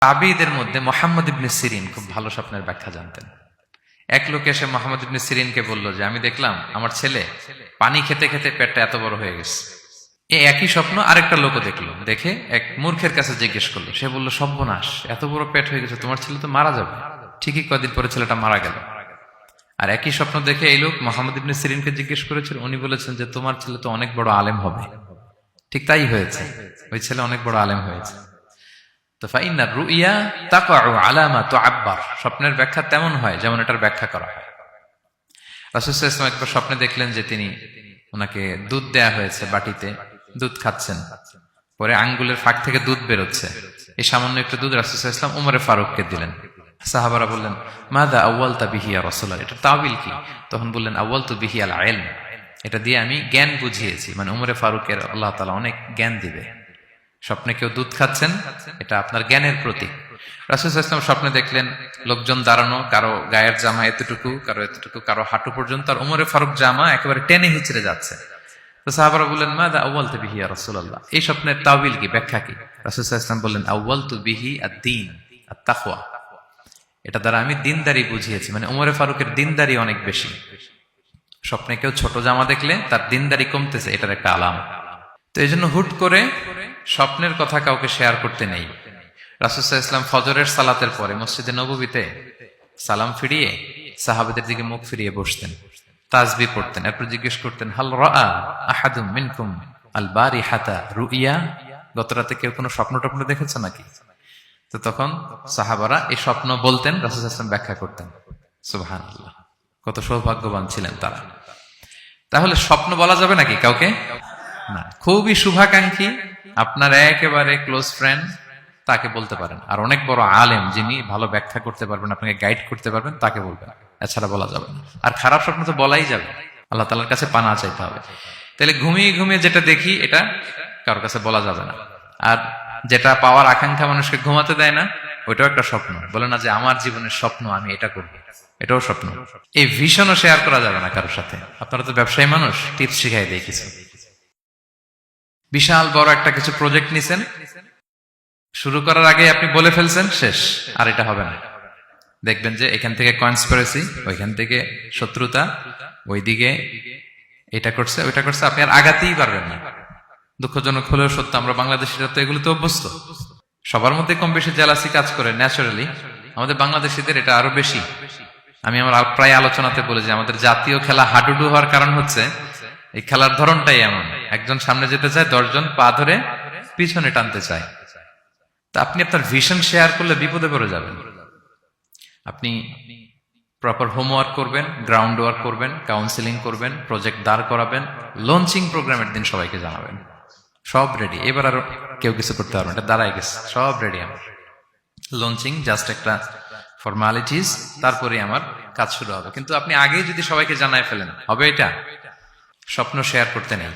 তাবিঈদের মধ্যে মুহাম্মদ ইবনে সিরিন খুব ভালো স্বপ্নের ব্যাখ্যা জানতেন। এক লোক এসে মুহাম্মদ ইবনে সিরিনকে বলল যে আমি দেখলাম আমার ছেলে পানি খেতে খেতে পেটটা এত বড় হয়ে গেছে। এই একই স্বপ্ন আরেকটা লোকও দেখলো, দেখে এক মূর্খের কাছে জিজ্ঞেস করলো। সে বলল, সর্বনাশ, এত বড় পেট হয়ে গেছে, তোমার ছেলে তো মারা যাবে। ঠিকই কয়েকদিন পরে ছেলেটা মারা গেল। আর একই স্বপ্ন দেখে এই লোক মুহাম্মদ ইবনে সিরিনকে জিজ্ঞেস করেছিল, উনি বলেছেন যে তোমার ছেলে তো অনেক বড় আলেম হবে। ঠিক তাই হয়েছে, ওই ছেলে অনেক বড় আলেম হয়েছে। তো ফাইন্না রুইয়া তাকাউ আলা মা তুআব্বার, স্বপ্নের ব্যাখ্যা তেমন হয় যেমন এটার ব্যাখ্যা করা হয়। রাসূল সাল্লাল্লাহু আলাইহি ওয়াসাল্লাম একবার স্বপ্নে দেখলেন যে তিনি ওনাকে দুধ দেয়া হয়েছে, বাটিতে দুধ খাচ্ছেন, পরে আঙ্গুলের ফাঁক থেকে দুধ বেরোচ্ছে। এই সামান্য একটু দুধ রাসূল সাল্লাল্লাহু আলাইহি ওয়াসাল্লাম উমরে ফারুককে দিলেন। সাহাবারা বললেন, মাযা আউয়ালতা বিহি ইয়া রাসূলুল্লাহ, এটা তাওয়িল কি? তখন বললেন, আউয়ালতু বিহি আল ইলম, এটা দিয়ে আমি জ্ঞান বুঝিয়েছি, মানে উমরে ফারুকের আল্লাহ তাআলা অনেক জ্ঞান দিবে। স্বপ্নে কেউ দুধ খাচ্ছেন, এটা আপনার জ্ঞানের প্রতীক। রাসূল সাল্লাল্লাহু আলাইহি ওয়াসাল্লাম স্বপ্নে দেখলেন লোকজন দাঁড়ানো, কারো গায়ের জামা এতটুকু, কারো এতটুকু, কারো হাঁটু পর্যন্ত, আর উমরে ফারুক জামা একেবারে টেনে হিচড়ে যাচ্ছে। তো সাহাবারা বললেন, মাযা আউয়ালতু বিহি ইয়া রাসূলুল্লাহ, এই স্বপ্নের তাওয়িল কি, ব্যাখ্যা কি? রাসূল সাল্লাল্লাহু আলাইহি ওয়াসাল্লাম বললেন, আউয়ালতু বিহি আদ-দীন আত-তাকওয়া, এটা দ্বারা আমি দিনদারি বুঝিয়েছি, মানে উমরে ফারুকের দিনদারি অনেক বেশি। স্বপ্নে কেউ ছোট জামা দেখলে তার দিনদারি কমতেছে, এটার একটা আলামত। তো এই জন্য হুট করে স্বপ্নের কথা কাউকে শেয়ার করতে নেই। রাসূল সাল্লাল্লাহু আলাইহি ওয়াসাল্লাম ফজরের সালাতের পরে মসজিদে নববীতে সালাম ফিরিয়ে সাহাবাদের দিকে মুখ ফিরিয়ে বসতেন, তাসবিহ পড়তেন, এরপর জিজ্ঞেস করতেন, হাল রাআ আহাদুম মিনকুম আল বারিহাতা রুইয়া, গত রাতে কেউ কোনো স্বপ্ন টপ্ন দেখেছে নাকি? তো তখন সাহাবারা এই স্বপ্ন বলতেন, রাসূল সাল্লাল্লাহু আলাইহি ওয়াসাল্লাম ব্যাখ্যা করতেন। সুবহানাল্লাহ, কত সৌভাগ্যবান ছিলেন তারা। তাহলে স্বপ্ন বলা যাবে নাকি কাউকে? না। খুবই শুভাকাঙ্ক্ষী, আপনার একেবারে ক্লোজ ফ্রেন্ড, তাকে বলতে পারেন। আর অনেক বড় আলেম যিনি ভালো ব্যাখ্যা করতে পারবেন, আপনাকে গাইড করতে পারবেন, তাকে বলবেন, এছাড়া বলা যাবে না। আর খারাপ স্বপ্ন তো বলাই যাবে, আল্লাহ তাআলার কাছে পানা চাইতে হবে। তাহলে ঘুমিয়ে ঘুমিয়ে যেটা দেখি এটা কারোর কাছে বলা যাবে না। আর যেটা পাওয়ার আকাঙ্ক্ষা মানুষকে ঘুমাতে দেয় না, ওইটাও একটা স্বপ্ন। বলে না যে আমার জীবনের স্বপ্ন আমি এটা করব, এটাও স্বপ্ন। এই ভিশনও শেয়ার করা যাবে না কারোর সাথে। আপনারা তো ব্যবসায়ী মানুষ, টিপস শিখাই দেয় কিছু। বিশাল বড় একটা কিছু প্রজেক্ট নিছেন, শুরু করার আগে আপনি বলে ফেলছেন, শেষ, আর এটা হবে না। দেখবেন যে এখান থেকে কনস্পিরেসি, ওইখান থেকে শত্রুতা, ওইদিকে এটা করছে ওইটা করছে, আপনি আর আগাতেই পারবেন না। দুঃখজনক হলেও সত্য, আমরা বাংলাদেশিরা তো এগুলোতে অভ্যস্ত। সবার মধ্যে কম বেশি জেলাসি কাজ করে ন্যাচারালি, আমাদের বাংলাদেশিদের এটা আরো বেশি। আমি আমার প্রায় আলোচনাতে বলি যে আমাদের জাতীয় খেলা হাডুডু হওয়ার কারণ হচ্ছে এই খেলার ধরনটাই এমন, একজন সামনে যেতে চায়, 10 জন পা ধরে পিছনে টানতে চায়। তা আপনি আপনার ভিশন শেয়ার করলে বিপদে পড়ে যাবেন। আপনি প্রপার হোমওয়ার্ক করবেন, গ্রাউন্ড ওয়ার্ক করবেন, কাউন্সিলিং করবেন, প্রজেক্ট দাঁড় করাবেন, লঞ্চিং প্রোগ্রামের দিন সবাইকে জানাবেন। সব রেডি, এবার আর কেউ কিছু করতে পারবেন, এটা দাঁড়ায় গেছে, সব রেডি আমার। লঞ্চিং জাস্ট একটা ফর্মালিটিস, তারপরে আমার কাজ শুরু হবে। কিন্তু আপনি আগেই যদি সবাইকে জানায় ফেলেন, হবে এটা? স্বপ্ন শেয়ার করতে নেই।